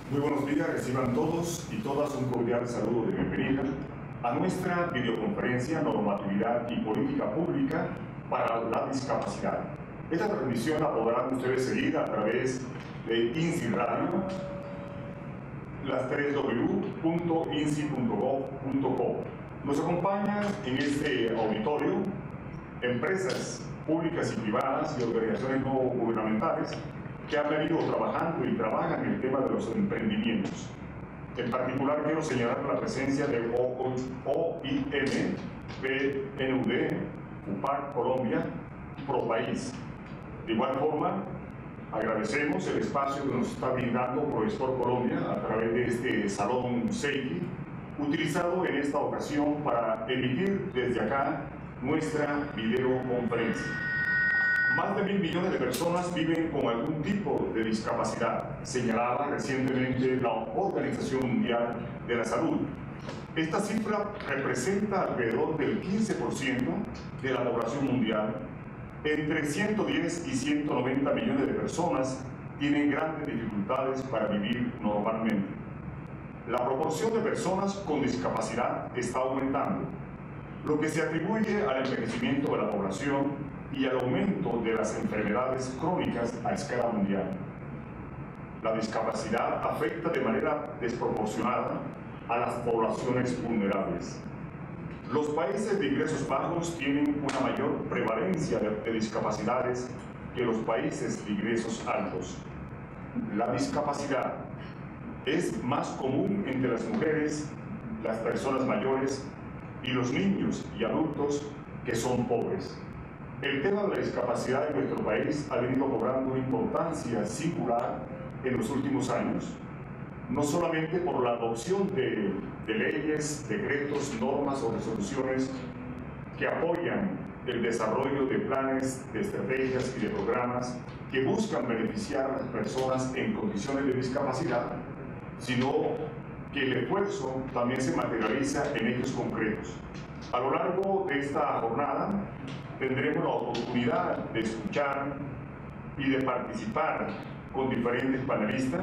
Muy buenos días, reciban todos y todas un cordial saludo de bienvenida a nuestra videoconferencia Normatividad y Política Pública para la Discapacidad. Esta transmisión la podrán ustedes seguir a través de INSI Radio, las 3w.insi.gov.co. Nos acompañan en este auditorio empresas públicas y privadas y organizaciones no gubernamentales que han venido trabajando y trabajan en el tema de los emprendimientos. En particular quiero señalar la presencia de OIM, PNUD, UPAC Colombia, ProPaís. De igual forma, agradecemos el espacio que nos está brindando ProExport Colombia a través de este Salón Seiki, utilizado en esta ocasión para emitir desde acá nuestra videoconferencia. Más de 1.000 millones de personas viven con algún tipo de discapacidad, señalaba recientemente la Organización Mundial de la Salud. Esta cifra representa alrededor del 15% de la población mundial. Entre 110 y 190 millones de personas tienen grandes dificultades para vivir normalmente. La proporción de personas con discapacidad está aumentando, lo que se atribuye al envejecimiento de la población y al aumento de las enfermedades crónicas a escala mundial. La discapacidad afecta de manera desproporcionada a las poblaciones vulnerables. Los países de ingresos bajos tienen una mayor prevalencia de discapacidades que los países de ingresos altos. La discapacidad es más común entre las mujeres, las personas mayores y los niños y adultos que son pobres. El tema de la discapacidad en nuestro país ha venido cobrando una importancia singular en los últimos años, no solamente por la adopción de leyes, decretos, normas o resoluciones que apoyan el desarrollo de planes, de estrategias y de programas que buscan beneficiar a las personas en condiciones de discapacidad, sino que el esfuerzo también se materializa en hechos concretos. A lo largo de esta jornada tendremos la oportunidad de escuchar y de participar con diferentes panelistas.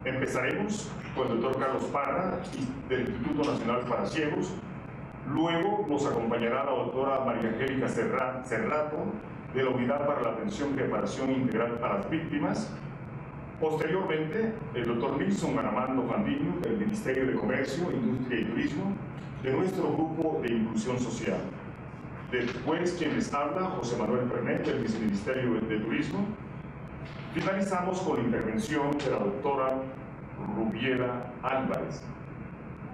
Empezaremos con el doctor Carlos Parra del Instituto Nacional para Ciegos. Luego nos acompañará la doctora María Angélica Cerrato de la Unidad para la Atención y Reparación Integral a las Víctimas. Posteriormente, el doctor Nilson Armando Fandiño del Ministerio de Comercio, Industria y Turismo de nuestro Grupo de Inclusión Social. Después, quien les habla, José Manuel Pernet, del Viceministerio de Turismo. Finalizamos con la intervención de la doctora Rubiela Álvarez,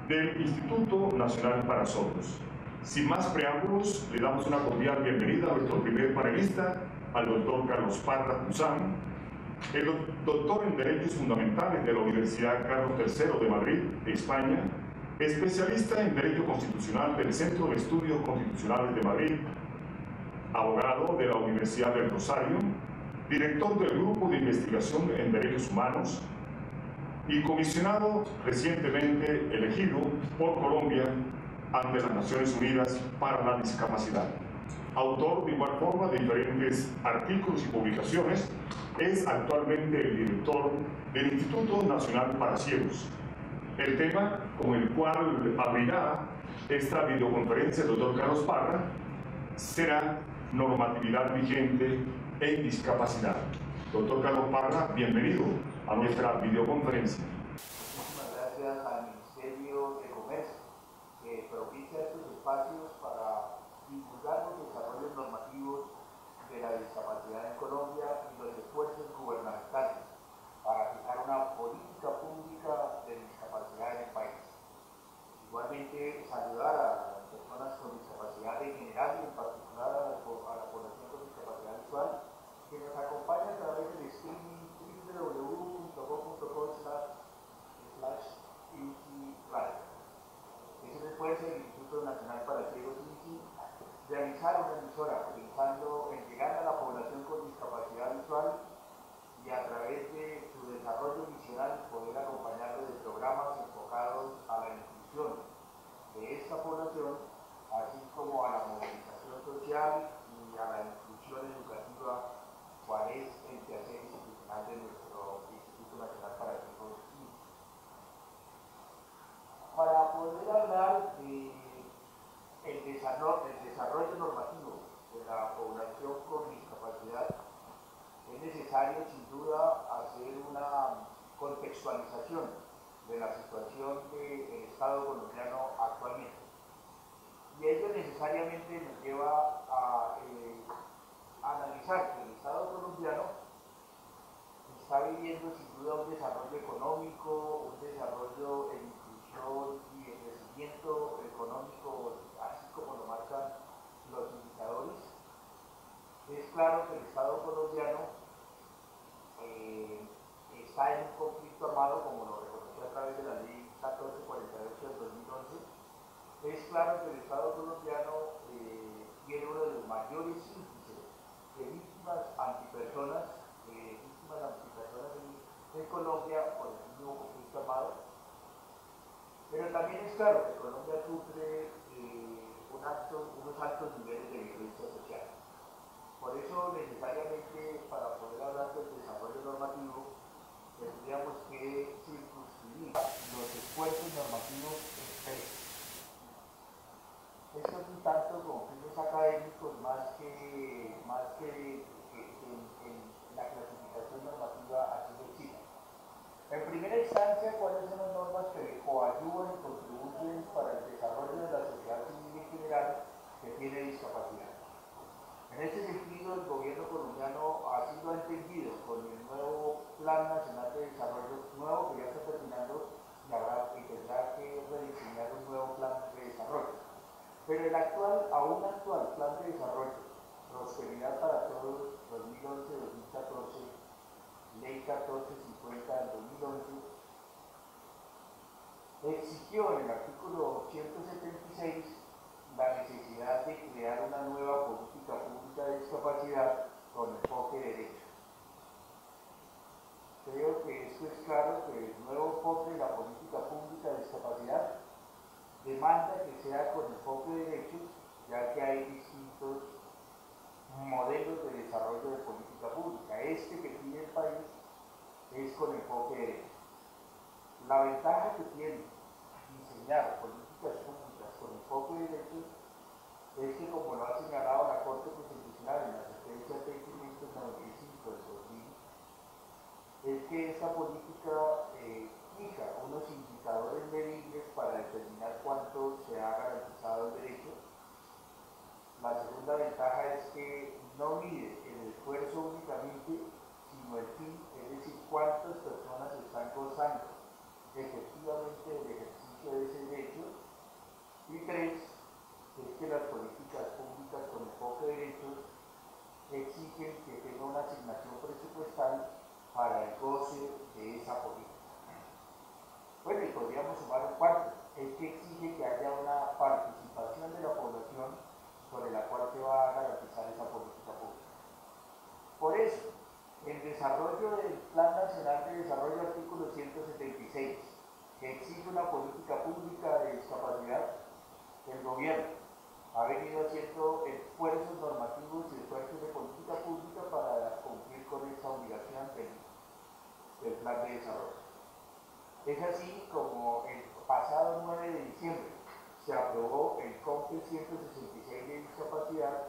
del Instituto Nacional para Sordos. Sin más preámbulos, le damos una cordial bienvenida a nuestro primer panelista, al doctor Carlos Parra Puzán, el doctor en Derechos Fundamentales de la Universidad Carlos III de Madrid, España, especialista en Derecho Constitucional del Centro de Estudios Constitucionales de Madrid, abogado de la Universidad del Rosario, director del Grupo de Investigación en Derechos Humanos y comisionado recientemente elegido por Colombia ante las Naciones Unidas para la Discapacidad. Autor de igual forma de diferentes artículos y publicaciones, es actualmente el director del Instituto Nacional para Ciegos. El tema con el cual abrirá esta videoconferencia el doctor Carlos Parra será normatividad vigente en discapacidad. Doctor Carlos Parra, bienvenido a nuestra videoconferencia. Muchísimas gracias al Ministerio de Comercio que propicia estos espacios para divulgar los desarrollos normativos de la discapacidad en Colombia y los esfuerzos gubernamentales para fijar una política pública de discapacidad en el país. Igualmente, saludar a las personas con discapacidad en general y en particular a la población con discapacidad visual que nos acompaña a través del streaming www.go.co/INSI-Radio. Es un esfuerzo del Instituto Nacional para Ciegos INSI realizar una emisora pensando en llegar a la población con discapacidad visual y a través de su desarrollo misional poder acompañarlo de programas enfocados a la inclusión de esta población, así como a la movilización social y a la inclusión educativa, cual es el quehacer institucional de nuestro Instituto Nacional para Ciegos INSI. el desarrollo normativo de la población con discapacidad, es necesario sin duda hacer una contextualización de la situación del Estado colombiano actualmente. Y ello necesariamente nos lleva a analizar que el Estado colombiano está viviendo sin duda un desarrollo económico, un desarrollo en inclusión y en crecimiento económico, así como lo marcan los indicadores. Es claro que el Estado colombiano está en un conflicto armado, como lo reconoció a través de la ley 1448 del 2011. Es claro que el Estado colombiano tiene uno de los mayores índices de víctimas antipersonas en Colombia por el mismo conflicto armado. Pero también es claro que Colombia sufre unos altos niveles de violencia social. Por eso, necesariamente, para poder hablar del desarrollo normativo, tendríamos que circunscribir los esfuerzos normativos en tres. Esto es un tanto con fines académicos más que en la clasificación normativa así lo exige. En primera instancia, ¿cuáles son las normas que coadyuvan y contribuyen para el desarrollo de la sociedad civil en general que tiene discapacidad? En este sentido, el gobierno colombiano así lo ha entendido con el nuevo Plan Nacional de Desarrollo, nuevo que ya está terminando y tendrá que rediseñar un nuevo plan de desarrollo. Pero el aún actual Plan de Desarrollo, Prosperidad para Todos, 2011-2014, Ley 1450 del 2011, exigió en el artículo 176 la necesidad de crear una nueva política pública de discapacidad con enfoque de derecho. Creo que esto es claro que el nuevo enfoque de la política pública de discapacidad demanda que sea con enfoque de derechos, ya que hay distintos modelos de desarrollo de política pública. Este que tiene el país es con enfoque de derechos. La ventaja que tiene diseñar políticas públicas con enfoque de derechos es que, como lo ha señalado la Corte Constitucional en la sentencia 2595 del 2000, es que esta política fija unos indicadores medibles para determinar cuánto se ha garantizado el derecho. La segunda ventaja es que no mide el esfuerzo únicamente, sino el fin, es decir, cuántas personas están gozando efectivamente del ejercicio de ese derecho. Y tres, es que las políticas públicas con enfoque de derechos exigen que tenga una asignación presupuestal para el goce de esa política. Bueno, y podríamos sumar un cuarto, es que exige que haya una participación de la población sobre la cual se va a garantizar esa política pública. Por eso, el desarrollo del Plan Nacional de Desarrollo, artículo 176, que exige una política pública de discapacidad, el gobierno ha venido haciendo esfuerzos normativos y esfuerzos de política pública para cumplir con esa obligación del Plan de Desarrollo. Es así como el pasado 9 de diciembre se aprobó el COMPES 166 de discapacidad,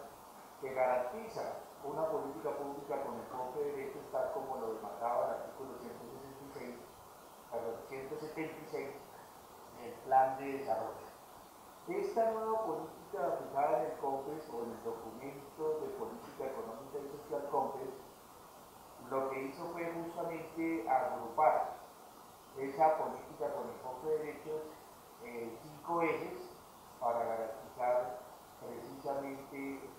que garantiza una política pública con enfoque de derechos, tal como lo demandaba el artículo 176 del Plan de Desarrollo. Esta nueva política fijada en el COMPES, o en el documento de política económica y social COMPES, lo que hizo fue justamente agrupar esa política con enfoque de derechos en 5 ejes para garantizar precisamente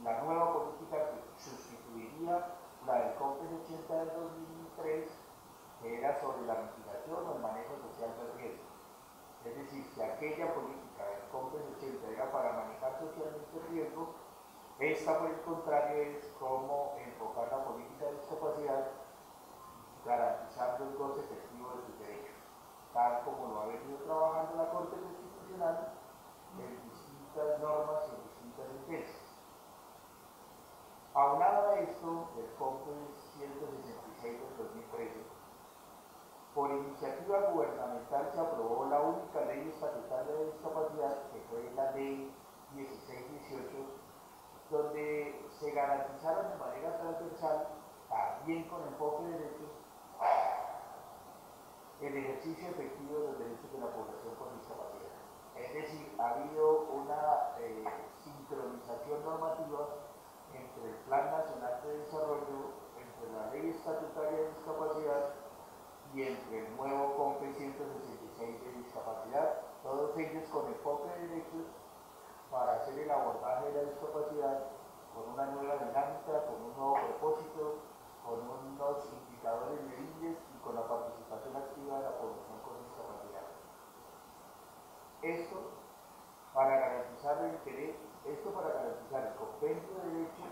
la nueva política que sustituiría la del COMPES 80 del 2003, que era sobre la mitigación o el manejo social del riesgo. Es decir, si aquella política del COMPES 80 era para manejar socialmente el riesgo, esta, por el contrario, es cómo enfocar la política de discapacidad garantizando el goce efectivo de sus derechos, tal como lo ha venido trabajando la Corte Constitucional en distintas normas y en distintas sentencias. Aunado a esto, el COMPES 166 del 2013, por iniciativa gubernamental se aprobó la única ley estatutaria de discapacidad, que fue la Ley 16 también con enfoque de derechos, el ejercicio efectivo de los derechos de la población con discapacidad. Es decir, ha habido una sincronización normativa entre el Plan Nacional de Desarrollo, entre la Ley Estatutaria de Discapacidad y entre el nuevo COMPE 166 de discapacidad, todos ellos con enfoque de derechos para hacer el abordaje de la discapacidad con una nueva dinámica, con un nuevo propósito, con unos indicadores medibles y con la participación activa de la población con discapacidad. Esto para garantizar el compendio de derechos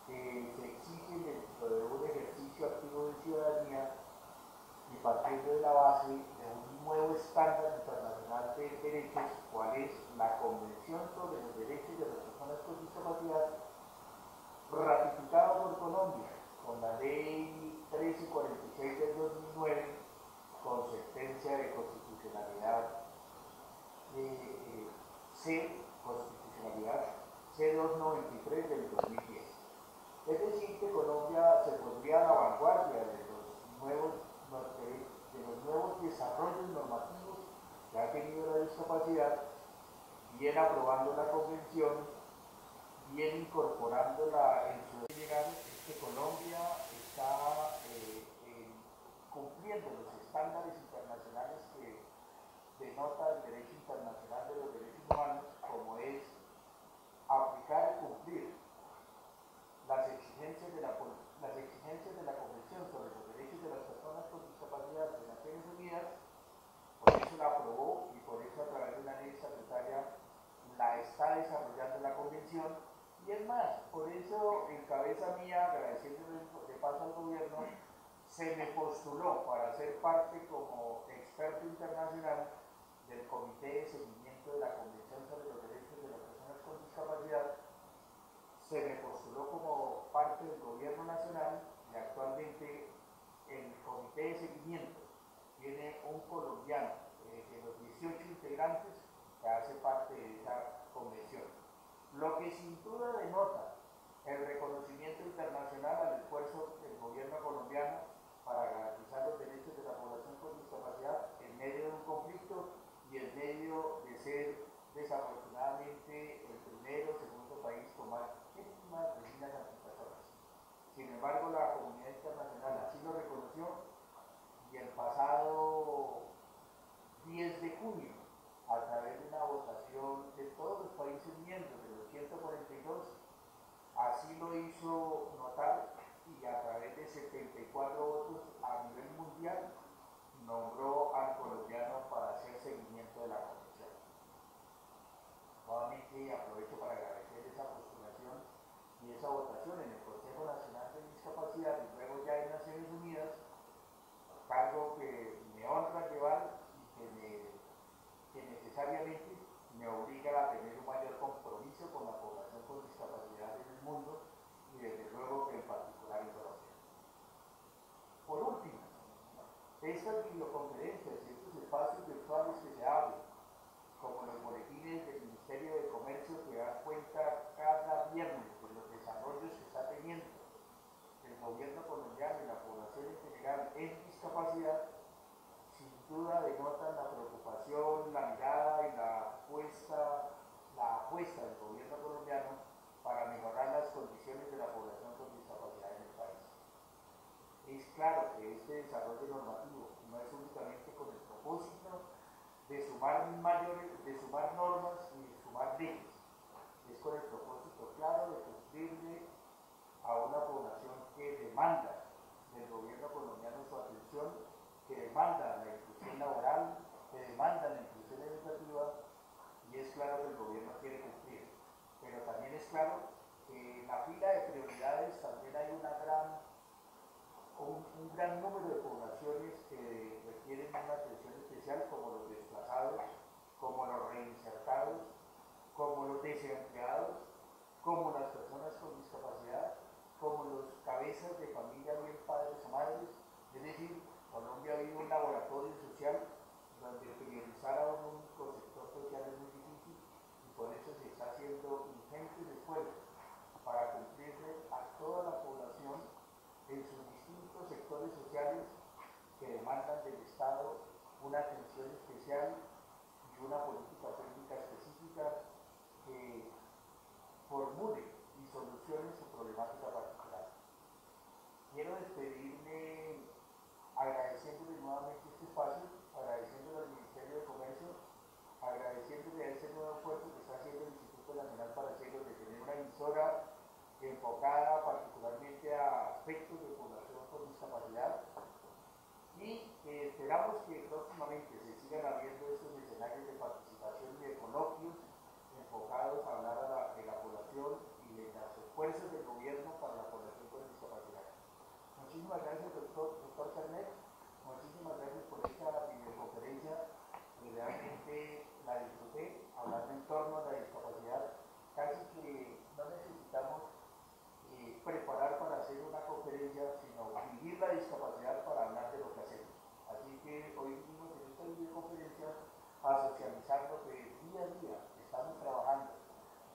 que se exigen dentro de un ejercicio activo de ciudadanía y partiendo de la base de un nuevo estándar internacional de derechos, cual es la Convención sobre los Derechos de las Personas con Discapacidad, ratificado por Colombia con la Ley 1346 del 2009, con sentencia de constitucionalidad constitucionalidad C293 del 2010. Es decir, que Colombia se pondría a la vanguardia de los nuevos desarrollos normativos que ha tenido la discapacidad, bien aprobando la convención, bien incorporándola en su general. Es que Colombia está cumpliendo los estándares internacionales que denota el derecho internacional de los derechos humanos, como es aplicar y cumplir las exigencias de la Convención sobre los Derechos de las Personas con Discapacidad de Naciones Unidas. Por eso la aprobó y por eso a través de una ley estatutaria la está desarrollando la Convención. Y es más, por eso en cabeza mía, agradeciéndole de paso al gobierno, se me postuló para ser parte como experto internacional del Comité de Seguimiento de la Convención sobre los Derechos de las Personas con Discapacidad. Se me postuló como parte del gobierno nacional y actualmente el Comité de Seguimiento tiene un colombiano de los 18 integrantes que hace parte de esa convención. Lo que sin duda denota el reconocimiento internacional al esfuerzo del gobierno colombiano para garantizar los derechos de la población con discapacidad en medio de un conflicto y en medio de ser desafortunadamente el primero o segundo país con más víctimas de minas antipersonas. Sin embargo, la comunidad internacional así lo reconoció y el pasado 10 de junio, a través de una votación de todos los países miembros de los 142, así lo hizo notar y a través de 74 votos a nivel mundial nombró al colombiano para hacer seguimiento de la convención. Nuevamente aprovecho para agradecer esa postulación y esa votación en el Consejo Nacional de Discapacidad y luego ya en Naciones Unidas, cargo que me honra llevar y que necesariamente me obliga a tener un mayor compromiso con la población con discapacidad en el mundo y desde luego que en particular en Colombia. Por último, estas videoconferencias y estos espacios virtuales que se abren, como los boletines del Ministerio de Comercio que dan cuenta cada viernes de los desarrollos que está teniendo el gobierno colombiano y la población en general en discapacidad, sin duda denotan la preocupación, la mirada y la apuesta del gobierno colombiano para mejorar las condiciones de la población con discapacidad en el país. Es claro que este desarrollo normativo no es únicamente con el propósito de sumar normas y de sumar leyes, es con el propósito claro de cumplirle a una población que demanda del gobierno colombiano su atención, que demanda la inclusión laboral, que demanda la inclusión educativa, y es claro que el gobierno quiere cumplir. Pero también es claro que en la fila de prioridades también hay un gran número de poblaciones que requieren una atención especial, como los desplazados, como los reinsertados, como los desempleados, como las personas con discapacidad, como los cabezas de familia, bien padres o madres. Es decir, Colombia vive un laboratorio social donde priorizar a un único sector social es muy difícil y por eso se está haciendo ingentes esfuerzos para cumplirle a toda la población en su que demandan del Estado una atención especial y una política pública específica que formule y solucione su problemática particular. Quiero despedirme agradeciéndole nuevamente este espacio, agradeciéndole al Ministerio de Comercio, agradeciéndole a ese nuevo esfuerzo que está haciendo el Instituto Nacional para Ciegos de tener una emisora enfocada particularmente a aspectos de población con discapacidad, y esperamos que próximamente se sigan abriendo estos escenarios de participación y de coloquios enfocados a hablar de la población y de los esfuerzos del gobierno para la población con discapacidad. Muchísimas gracias, doctor Carnet. Muchísimas gracias por esta videoconferencia. Realmente la disfruté, hablando en torno a la discapacidad. Casi que no necesitamos preparar para hacer una conferencia, sino vivir la discapacidad para hablar de lo que hacemos. Así que hoy vimos en esta videoconferencia a socializar lo que día a día estamos trabajando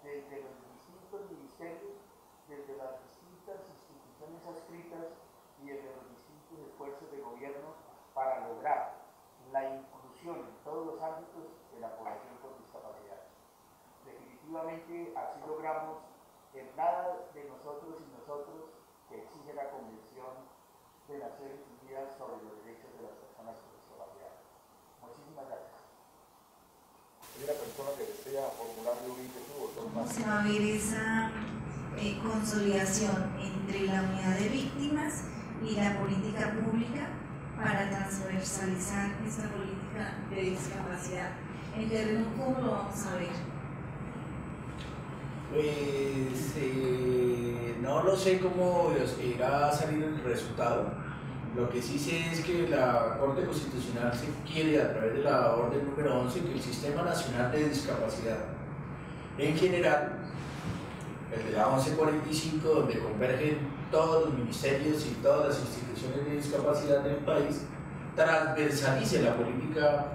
desde los distintos ministerios, desde las distintas instituciones adscritas y desde los distintos esfuerzos de gobierno para lograr la inclusión en todos los ámbitos de la población con discapacidad. Definitivamente así logramos el nada de nosotros y nosotros que exige la Convención de Naciones Unidas sobre los derechos de las personas con discapacidad. Muchísimas gracias. ¿Hay una persona que desea formularle una inquietud? ¿Cómo se va a ver esa consolidación entre la unidad de víctimas y la política pública para transversalizar esta política de discapacidad? En terreno, ¿cómo lo vamos a ver? Pues no lo sé cómo irá a salir el resultado. Lo que sí sé es que la Corte Constitucional se quiere, a través de la orden número 11, que el Sistema Nacional de Discapacidad en general, el de la 1145, donde convergen todos los ministerios y todas las instituciones de discapacidad del país, transversalice la política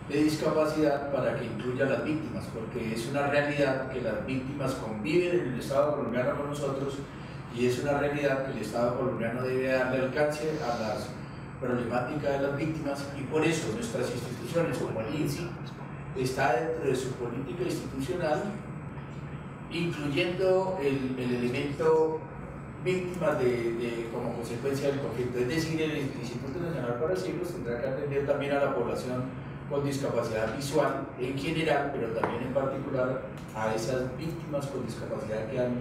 de discapacidad para que incluya a las víctimas, porque es una realidad que las víctimas conviven en el Estado colombiano con nosotros, y es una realidad que el Estado colombiano debe darle alcance a las problemáticas de las víctimas, y por eso nuestras instituciones como el INSI está dentro de su política institucional, incluyendo el elemento víctimas como consecuencia del conflicto. Es decir, el Instituto Nacional para Ciegos tendrá que atender también a la población con discapacidad visual en general, pero también en particular a esas víctimas con discapacidad que han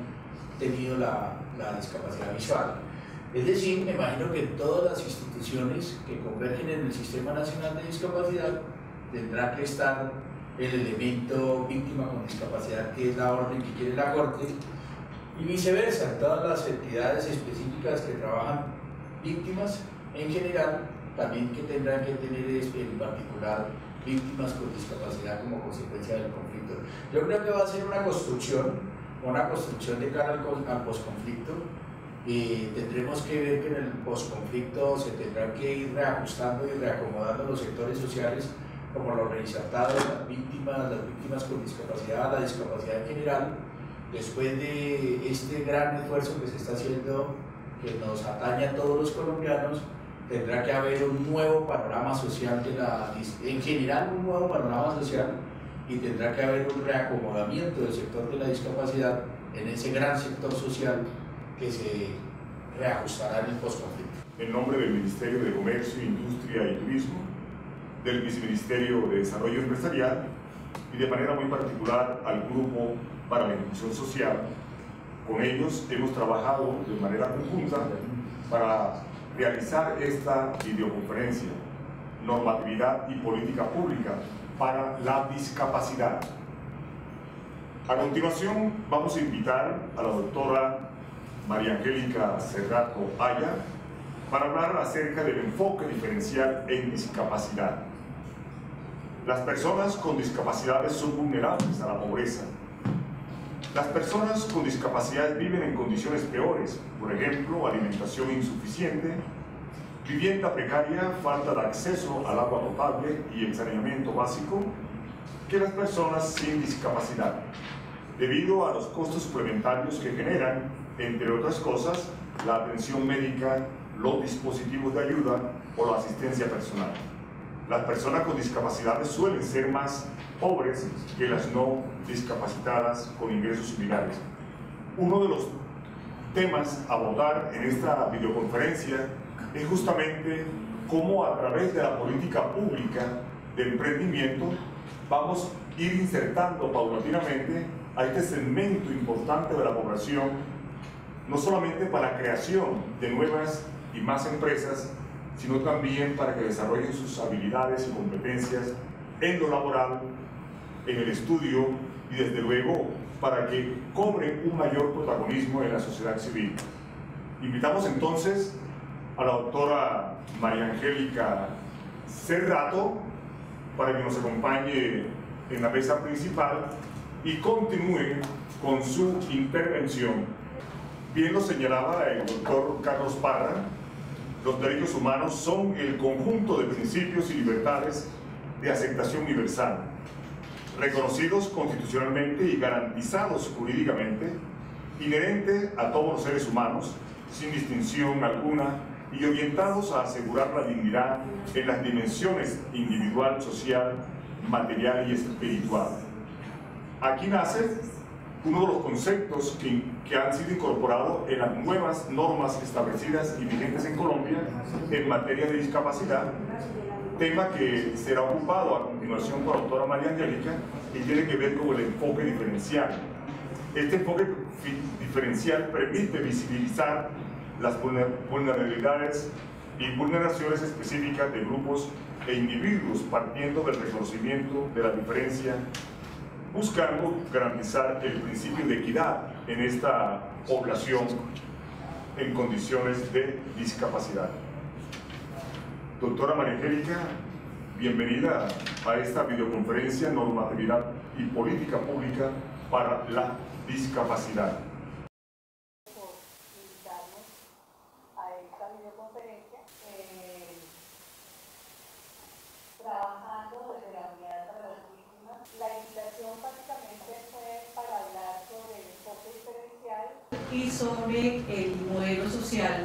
tenido la discapacidad visual. Es decir, me imagino que todas las instituciones que convergen en el Sistema Nacional de Discapacidad tendrá que estar el elemento víctima con discapacidad, que es la orden que quiere la Corte, y viceversa, todas las entidades específicas que trabajan víctimas en general también que tendrán que tener en particular víctimas con discapacidad como consecuencia del conflicto. Yo creo que va a ser una construcción de cara al posconflicto. Tendremos que ver que en el posconflicto se tendrán que ir reajustando y reacomodando los sectores sociales, como los reinsertados, las víctimas con discapacidad, la discapacidad en general, después de este gran esfuerzo que se está haciendo, que nos atañe a todos los colombianos. Tendrá que haber un nuevo panorama social en general, un nuevo panorama social, y tendrá que haber un reacomodamiento del sector de la discapacidad en ese gran sector social que se reajustará en el posconflicto. En nombre del Ministerio de Comercio, Industria y Turismo, del Viceministerio de Desarrollo Empresarial y de manera muy particular al Grupo para la Inclusión Social, con ellos hemos trabajado de manera conjunta para realizar esta videoconferencia, normatividad y política pública para la discapacidad. A continuación vamos a invitar a la doctora María Angélica Cerrato Aya para hablar acerca del enfoque diferencial en discapacidad. Las personas con discapacidades son vulnerables a la pobreza. Las personas con discapacidad viven en condiciones peores, por ejemplo, alimentación insuficiente, vivienda precaria, falta de acceso al agua potable y el saneamiento básico, que las personas sin discapacidad, debido a los costos suplementarios que generan, entre otras cosas, la atención médica, los dispositivos de ayuda o la asistencia personal. Las personas con discapacidades suelen ser más pobres que las no discapacitadas con ingresos similares. Uno de los temas a abordar en esta videoconferencia es justamente cómo a través de la política pública de emprendimiento vamos a ir insertando paulatinamente a este segmento importante de la población, no solamente para la creación de nuevas y más empresas, sino también para que desarrollen sus habilidades y competencias en lo laboral, en el estudio y desde luego para que cobren un mayor protagonismo en la sociedad civil. Invitamos entonces a la doctora María Angélica Cerrato para que nos acompañe en la mesa principal y continúe con su intervención. Bien lo señalaba el doctor Carlos Parra, los derechos humanos son el conjunto de principios y libertades de aceptación universal, reconocidos constitucionalmente y garantizados jurídicamente, inherentes a todos los seres humanos, sin distinción alguna, y orientados a asegurar la dignidad en las dimensiones individual, social, material y espiritual. Aquí nace uno de los conceptos que han sido incorporados en las nuevas normas establecidas y vigentes en Colombia en materia de discapacidad, tema que será ocupado a continuación por la doctora María Angélica y tiene que ver con el enfoque diferencial. Este enfoque diferencial permite visibilizar las vulnerabilidades y vulneraciones específicas de grupos e individuos partiendo del reconocimiento de la diferencia, buscando garantizar el principio de equidad en esta población en condiciones de discapacidad. Doctora María Angélica, bienvenida a esta videoconferencia Normatividad y Política Pública para la Discapacidad. Por invitarnos a esta videoconferencia, trabajando desde la unidad para las víctimas. La invitación básicamente fue para hablar sobre el enfoque diferencial y sobre el modelo social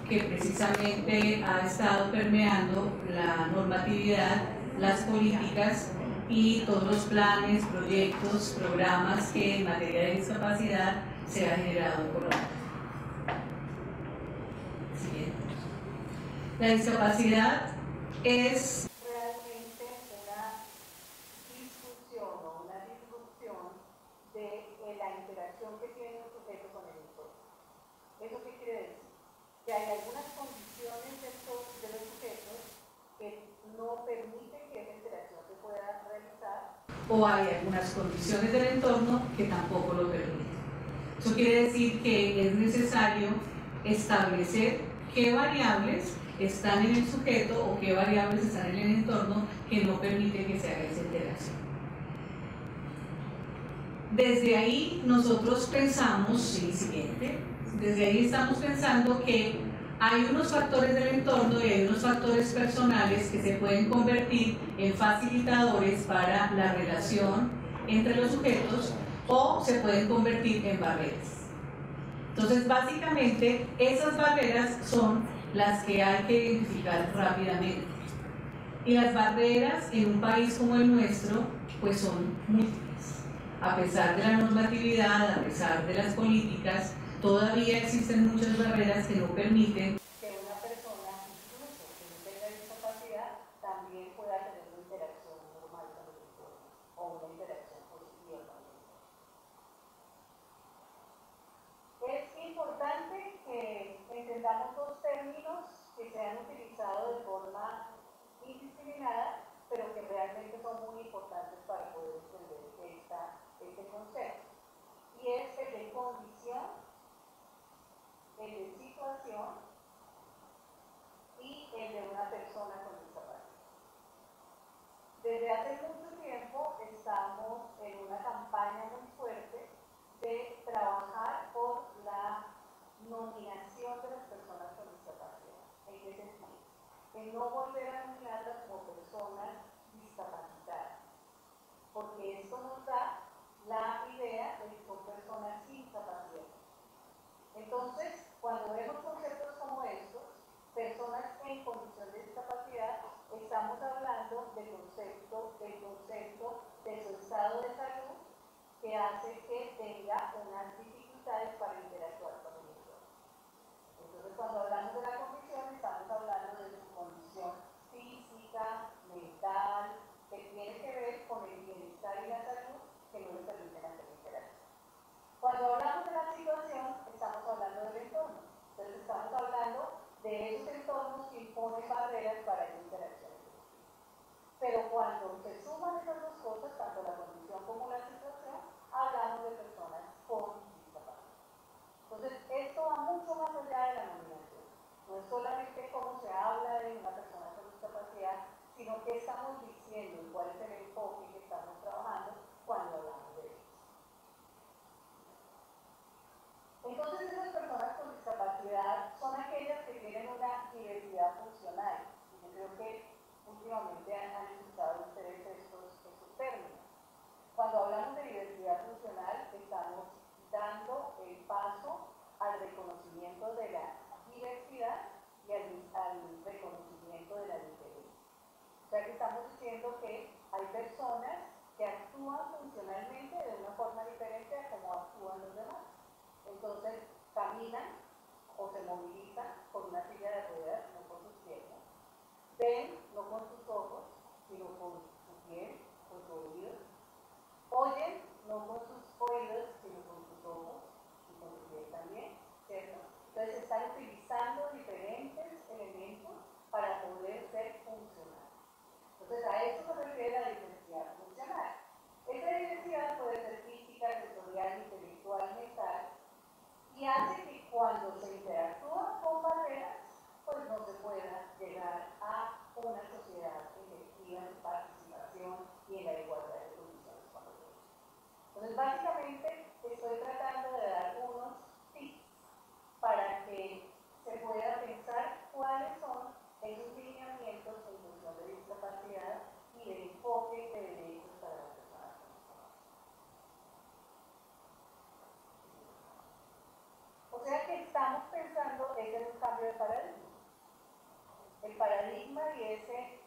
que precisamente ha estado permeando la normatividad, las políticas y todos los planes, proyectos, programas que en materia de discapacidad se han generado en Colombia. Siguiente. La discapacidad es realmente una discusión o una disrupción de la interacción que tiene un sujeto con el entorno. ¿Eso qué quiere decir? Que hay algunas condiciones de los sujetos que no permiten que esa interacción se pueda realizar, o hay algunas condiciones del entorno que tampoco lo permiten. Eso quiere decir que es necesario establecer qué variables están en el sujeto o qué variables están en el entorno que no permiten que se haga esa interacción. Desde ahí nosotros pensamos, sí, siguiente, desde ahí estamos pensando que hay unos factores del entorno y hay unos factores personales que se pueden convertir en facilitadores para la relación entre los sujetos o se pueden convertir en barreras. Entonces, básicamente, esas barreras son las que hay que identificar rápidamente. Y las barreras en un país como el nuestro, pues son múltiples. A pesar de la normatividad, a pesar de las políticas, todavía existen muchas barreras que no permiten que una persona, incluso que no tenga discapacidad, también pueda tener una interacción normal con el entorno o una interacción positiva con el entorno. Es importante que entendamos dos términos que se han utilizado de forma indiscriminada, pero que realmente son muy importantes para poder entender este concepto. Y es el de condición, el de situación y el de una persona con discapacidad. Desde hace mucho tiempo estamos en una campaña muy fuerte de trabajar por la nominación de las personas con discapacidad. ¿En qué sentido? En no volver a nominarlas como personas discapacitadas, porque esto nos da la idea de que son personas sin capacidad. Entonces, cuando vemos conceptos como estos, personas en condición de discapacidad, del concepto de su estado de salud que hace que tenga unas dificultades para interactuar con el entorno. Entonces, cuando hablamos de la condición, estamos hablando de su condición física, mental, que tiene que ver con el bienestar y la salud que no le permiten hacer interacción. Cuando hablamos de la situación, estamos hablando del entorno. Entonces, estamos hablando de esos entornos que imponen barreras para esa interacción. Pero cuando se suman esas dos cosas, tanto la condición como la situación, hablamos de personas con discapacidad. Entonces, esto va mucho más allá de la nominación. No es solamente cómo se habla de una persona con discapacidad, sino qué estamos diciendo y cuál es el enfoque que estamos trabajando cuando hablamos de ellos. Entonces, esas personas con discapacidad son aquellas que tienen una diversidad funcional. Y yo creo que últimamente han escuchado ustedes estos términos. Cuando hablamos de diversidad funcional, estamos dando el paso al reconocimiento de la diversidad y al reconocimiento de la diferencia. O sea que estamos diciendo que hay personas que actúan funcionalmente de una forma diferente a como actúan los demás. Entonces, caminan o se movilizan con una silla de ruedas, no con sus piernas. Ven, no con sus ojos, sino con su piel, con su oído. Oyen, no con sus oídos, sino con sus ojos y con su piel también, ¿cierto? Entonces, están utilizando diferentes elementos para poder ser funcionales. Entonces, a eso se refiere la diversidad funcional. Esa diversidad puede ser física, sensorial, intelectual, mental, y hace que cuando se interactúa con barreras, pues no se pueda llegar a una sociedad efectiva en participación y en la igualdad de condiciones con los demás. Entonces, básicamente, estoy tratando de dar unos tips para que se pueda pensar cuáles son esos lineamientos en función de discapacidad y de enfoque de derechos para las personas con discapacidad. O sea que estamos pensando en un cambio de paradigma. El paradigma y ese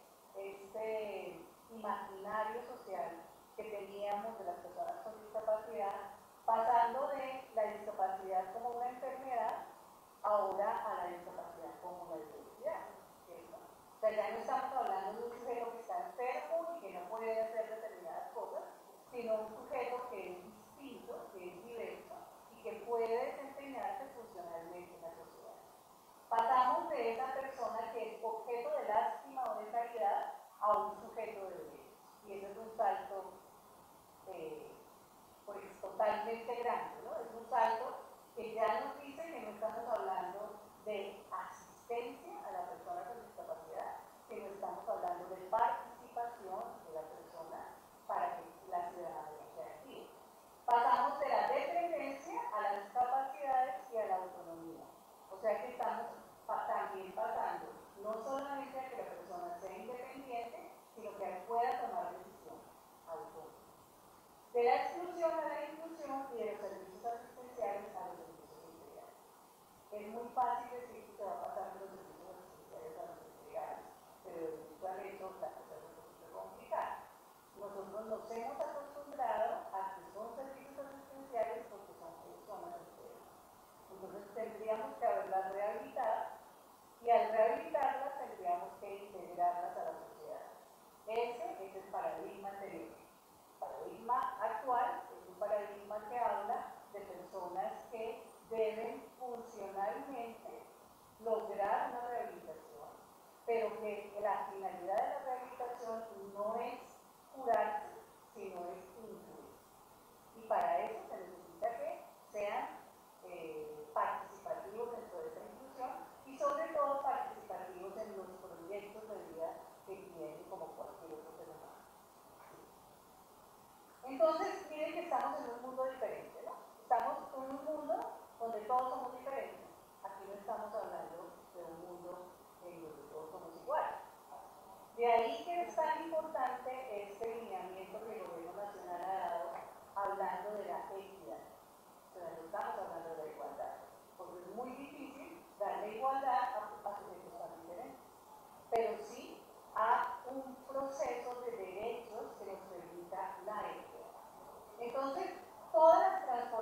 imaginario social que teníamos de las personas con discapacidad, pasando de la discapacidad como una enfermedad, ahora a la discapacidad como una diversidad. O sea, ya no estamos hablando de un sujeto que está enfermo y que no puede hacer determinadas cosas, sino un sujeto que es distinto, que es diverso y que puede desempeñarse funcionalmente en la sociedad. Pasamos de esa persona que es objeto de lástima o de caridad a un sujeto de derechos. Y eso es un salto pues, totalmente grande, ¿no? Es un salto que ya nos dice que no estamos hablando de asistencia a la persona con discapacidad, sino estamos hablando de participación de la persona para que la ciudadanía sea activa. Pasamos de la dependencia a las capacidades y a la autonomía. O sea que estamos también pasando no solamente a que la persona sea independiente, sino que pueda tomar decisiones autónomas. De la exclusión a la inclusión y de los servicios asistenciales a los servicios integrales. Es muy fácil decir que se va a pasar de los servicios asistenciales a los integrales, pero de mucho al hecho la cosa es un poquito complicada. Nosotros nos hemos acostumbrado a que son servicios asistenciales porque son personas enfermas. Entonces tendríamos que haberlas rehabilitado y al rehabilitarlas tendríamos que integrarlas a la sociedad. Ese es el paradigma anterior. El paradigma actual es un paradigma que habla de personas que deben funcionalmente lograr una rehabilitación, pero que la finalidad de la rehabilitación no es curarse, sino es incluir. Y para eso se necesita que sean participativos dentro de esa inclusión y sobre todo participativos en los proyectos de vida que tienen como cualquier otro ser humano. Entonces, miren que estamos en un mundo diferente, ¿no? Estamos en un mundo donde todos somos diferentes. Aquí no estamos hablando de un mundo en donde todos somos iguales. De ahí que es tan importante este lineamiento que el Gobierno Nacional ha dado hablando de la equidad. O sea, no estamos hablando de la igualdad, porque es muy difícil darle igualdad a sujetos tan diferentes. Pero sí a un proceso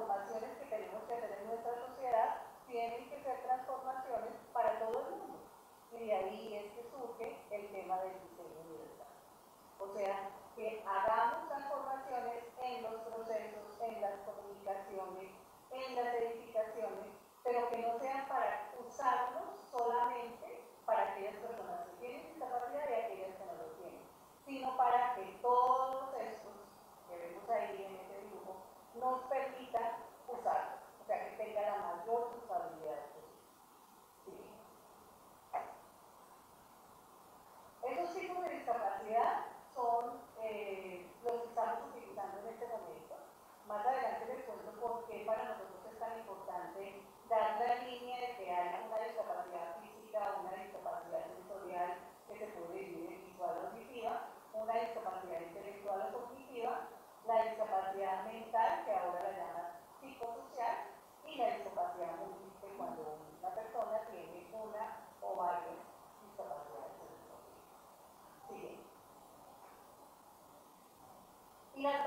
transformaciones que tenemos que hacer en nuestra sociedad tienen que ser transformaciones para todo el mundo. Y de ahí es que surge el tema del diseño universal. O sea, que hagamos transformaciones en los procesos, en las comunicaciones, en las edificaciones, pero que no sean para usarlos solamente para aquellas personas que tienen discapacidad y aquellas que no lo tienen, sino para que todos estos que vemos ahí en este dibujo nos permitan usarlos, o sea, que tenga la mayor usabilidad posible. Sí. Esos tipos de discapacidad son los que estamos utilizando en este momento. Más adelante les cuento por qué para nosotros es tan importante dar la línea de que haya una discapacidad física, una discapacidad sensorial que se puede dividir en visual o auditiva, una discapacidad intelectual o cognitiva, la discapacidad mental, que ahora la llaman psicosocial, y la discapacidad múltiple, cuando una persona tiene una o varias discapacidades. Sí. Y las